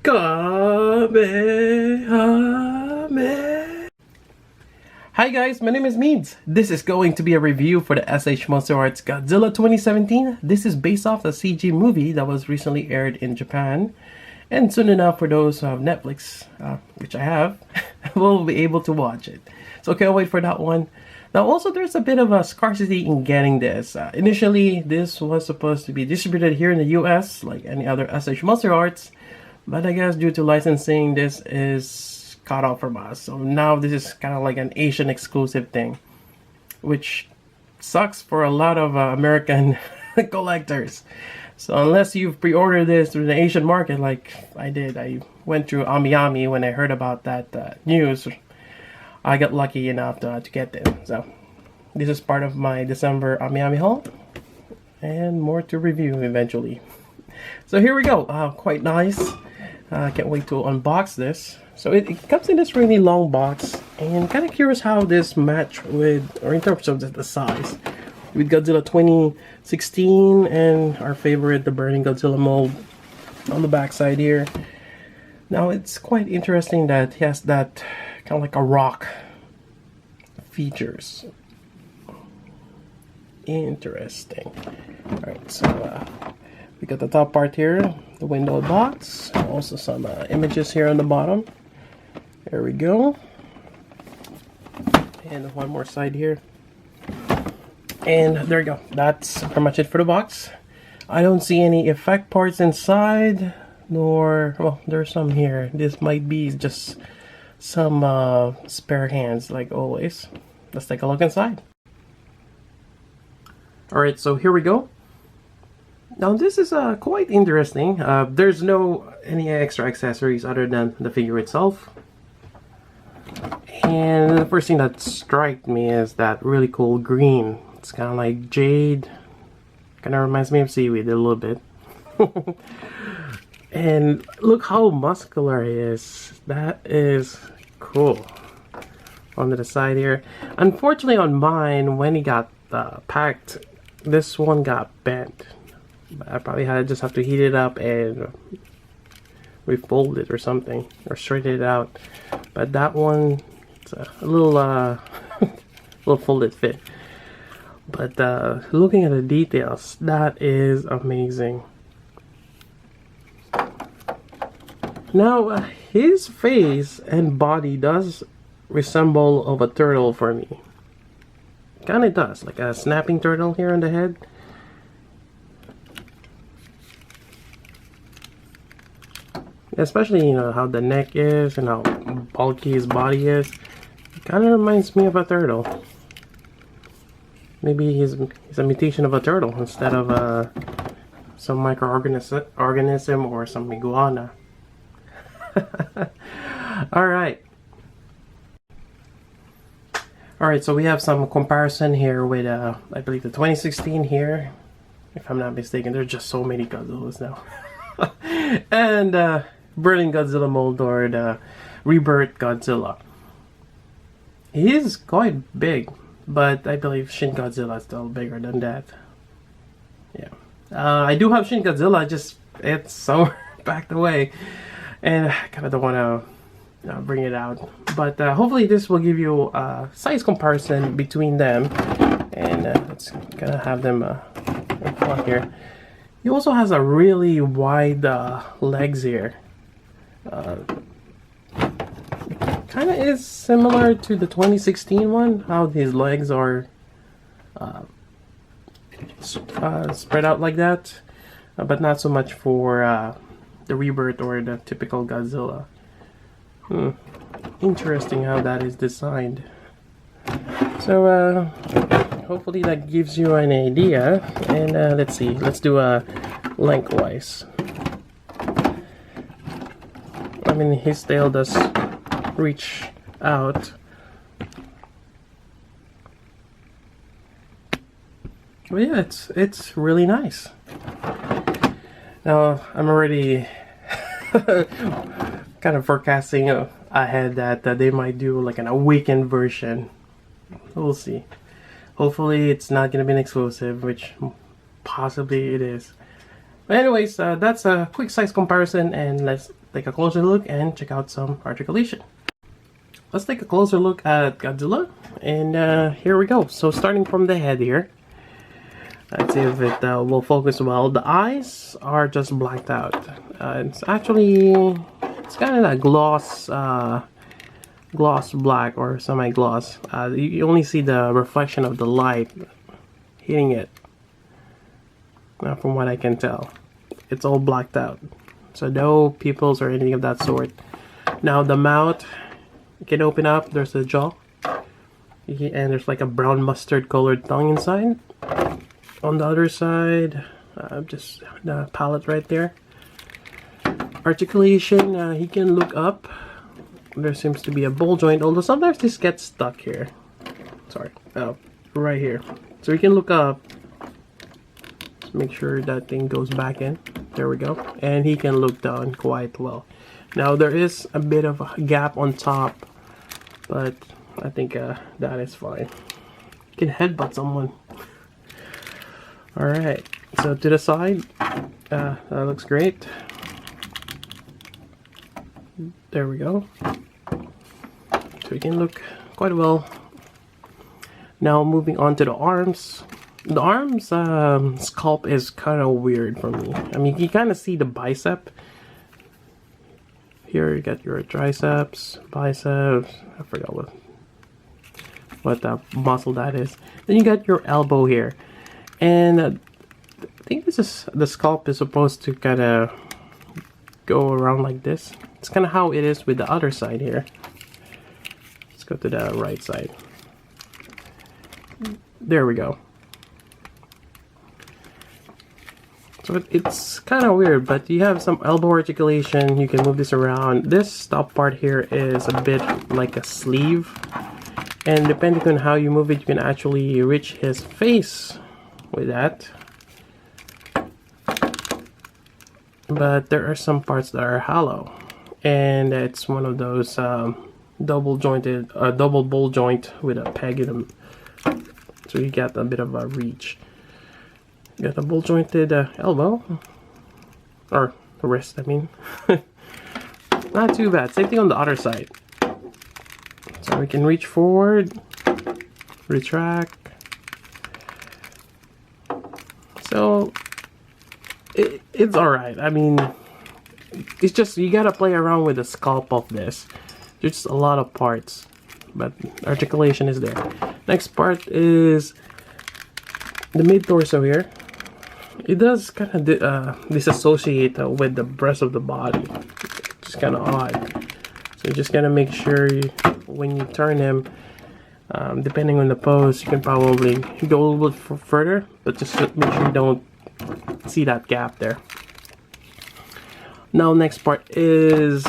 Kamehameha. Hi guys, my name is Meads. This is going to be a review for the MonsterArts Godzilla 2017. This is based off the CG movie that was recently aired in Japan. And soon enough, for those who have Netflix, which I have, will be able to watch it. So can't wait for that one. Now also, there's a bit of a scarcity in getting this. Initially, this was supposed to be distributed here in the US, like any other MonsterArts. But I guess due to licensing, this is cut off from us. So now this is kind of like an Asian exclusive thing, which sucks for a lot of American collectors. So unless you've pre-ordered this through the Asian market like I did, I went through Amiami when I heard about that news. I got lucky enough to get this. So this is part of my December Amiami haul, and more to review eventually. So here we go. Quite nice. Can't wait to unbox this. So it comes in this really long box, and kind of curious how this match with, or in terms of the size, with Godzilla 2016 and our favorite, the Burning Godzilla mold on the back side here. Now it's quite interesting that he has that kind of like a rock features. Interesting. Alright, so we got the top part here, the window box, also some images here on the bottom. There we go. And one more side here. And there you go. That's pretty much it for the box. I don't see any effect parts inside, nor, well, there's some here. This might be just some spare hands, like always. Let's take a look inside. Alright, so here we go. Now this is quite interesting. There's no any extra accessories other than the figure itself. And the first thing that struck me is that really cool green. It's kind of like jade. Kind of reminds me of seaweed a little bit. And look how muscular he is. That is cool. On the side here. Unfortunately on mine, when he got packed, this one got bent. I probably just have to heat it up and refold it or something, or straighten it out. But that one, it's a little little folded fit. But looking at the details, that is amazing. Now his face and body does resemble of a turtle for me. Kinda does, like a snapping turtle here on the head. Especially, you know, how the neck is and how bulky his body is. It kind of reminds me of a turtle. Maybe he's a mutation of a turtle instead of some microorganism or some iguana. Alright. Alright, so we have some comparison here with, I believe the 2016 here. If I'm not mistaken, there's just so many Godzillas now. And, Burning Godzilla mold, or the Rebirth Godzilla. He is quite big, but I believe Shin Godzilla is still bigger than that. Yeah. I do have Shin Godzilla, just it's so backed away. And I kind of don't want to bring it out. But hopefully this will give you a size comparison between them. And let's kind of have them in front here. He also has a really wide legs here. Kind of is similar to the 2016 one, how his legs are spread out like that, but not so much for the Rebirth or the typical Godzilla. Interesting how that is designed. So hopefully that gives you an idea. And let's see, let's do a lengthwise. I mean, his tail does reach out. But yeah, it's really nice. Now I'm already kind of forecasting ahead that they might do like an awakened version. We'll see. Hopefully it's not gonna be an exclusive, which possibly it is. But anyways, that's a quick size comparison, and let's take a closer look and check out some articulation. Let's take a closer look at Godzilla, and here we go. So starting from the head here, let's see if it will focus well. The eyes are just blacked out. It's actually, it's kind of that gloss black or semi-gloss. You only see the reflection of the light hitting it. From what I can tell, it's all blacked out, so no pupils or anything of that sort. Now the mouth, you can open up, there's the jaw, and there's like a brown mustard colored tongue inside. On the other side, just the palate right there. Articulation, he can look up. There seems to be a ball joint, although sometimes this gets stuck here. Sorry, right here. So he can look up. Just make sure that thing goes back in. There we go. And he can look down quite well. Now there is a bit of a gap on top, but I think that is fine. You can headbutt someone. Alright, so to the side, that looks great. There we go. So you can look quite well. Now moving on to the arms. The arms sculpt is kind of weird for me. I mean, you kind of see the bicep. Here you got your triceps, biceps. I forgot what muscle that is. Then you got your elbow here, and I think this is the sculpt is supposed to kind of go around like this. It's kind of how it is with the other side here. Let's go to the right side. There we go. So it's kind of weird, but you have some elbow articulation. You can move this around. This top part here is a bit like a sleeve, and depending on how you move it, you can actually reach his face with that. But there are some parts that are hollow, and it's one of those double ball joint with a peg in them. So you get a bit of a reach. You got a ball jointed elbow, or wrist, I mean. Not too bad. Same thing on the other side. So we can reach forward, retract. So it's alright. I mean, it's just you gotta play around with the sculpt of this. There's just a lot of parts, but articulation is there. Next part is the mid torso here. It does kind of disassociate with the rest of the body. It's just kind of odd. So you just gotta make sure when you turn him, depending on the pose, you can probably go a little bit further, but just make sure you don't see that gap there. Now next part is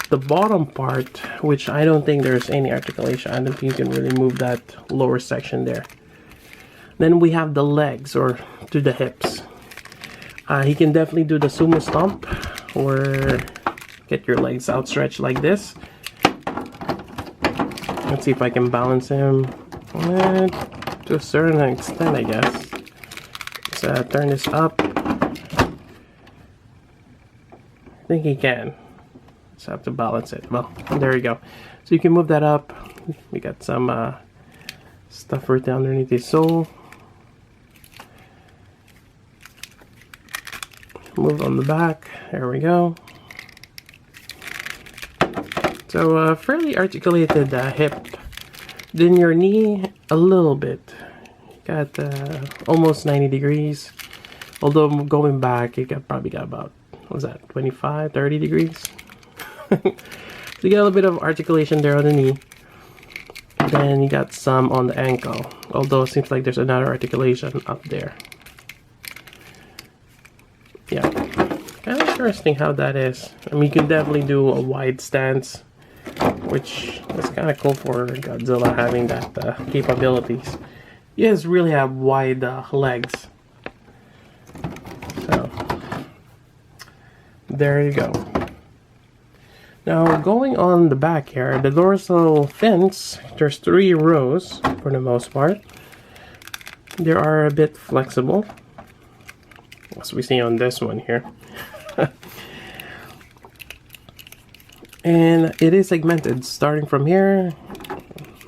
the bottom part, which I don't think there's any articulation. I don't think you can really move that lower section there. Then we have the legs, or to the hips. He can definitely do the sumo stomp, or get your legs outstretched like this. Let's see if I can balance him to a certain extent, I guess. Let's turn this up. I think he can. Just have to balance it. Well, there you go. So you can move that up. We got some stuff right underneath his sole. Move on the back. There we go. So fairly articulated hip. Then your knee a little bit. Got almost 90 degrees. Although going back, you probably got about, what was that, 25, 30 degrees? So you got a little bit of articulation there on the knee. Then you got some on the ankle. Although it seems like there's another articulation up there. Yeah, kind of interesting how that is. I mean, you can definitely do a wide stance, which is kind of cool for Godzilla having that capabilities. He does really have wide legs. So, there you go. Now, going on the back here, the dorsal fins, there's 3 rows for the most part. They are a bit flexible, as we see on this one here. And it is segmented, starting from here,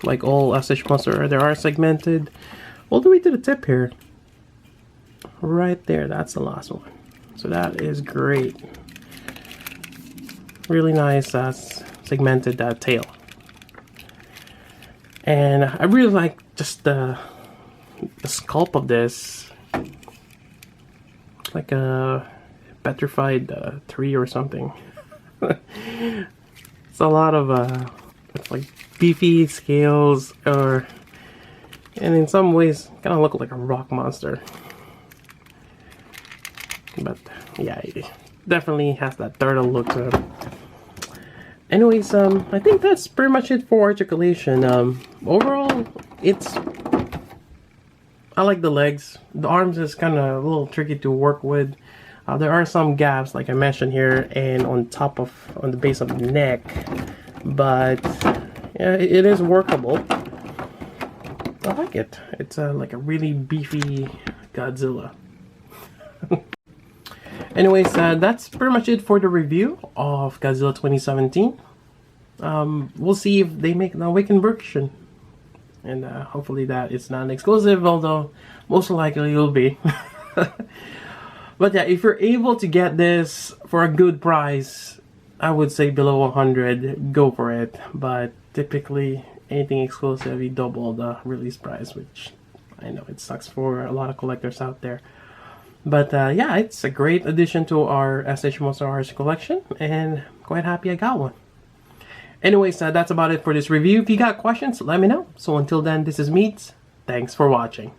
like all SH Monster, they are segmented all the way to the tip here. Right there, that's the last one. So that is great. Really nice segmented tail. And I really like just the sculpt of this. Like a petrified tree or something. It's a lot of like beefy scales, and in some ways kind of look like a rock monster. But yeah, it definitely has that turtle look to him. Anyways, I think that's pretty much it for Articulation. Overall, I like the legs. The arms is kind of a little tricky to work with. There are some gaps, like I mentioned here, and on the base of the neck. But yeah, it is workable. I like it. It's like a really beefy Godzilla. Anyways, that's pretty much it for the review of Godzilla 2017. We'll see if they make an Awakened version. And hopefully that it's not an exclusive, although most likely it will be. But yeah, if you're able to get this for a good price, I would say below 100, go for it. But typically, anything exclusive, you double the release price, which I know it sucks for a lot of collectors out there. But yeah, it's a great addition to our SH MonsterArts collection, and quite happy I got one. Anyways, that's about it for this review. If you got questions, let me know. So until then, this is Meats. Thanks for watching.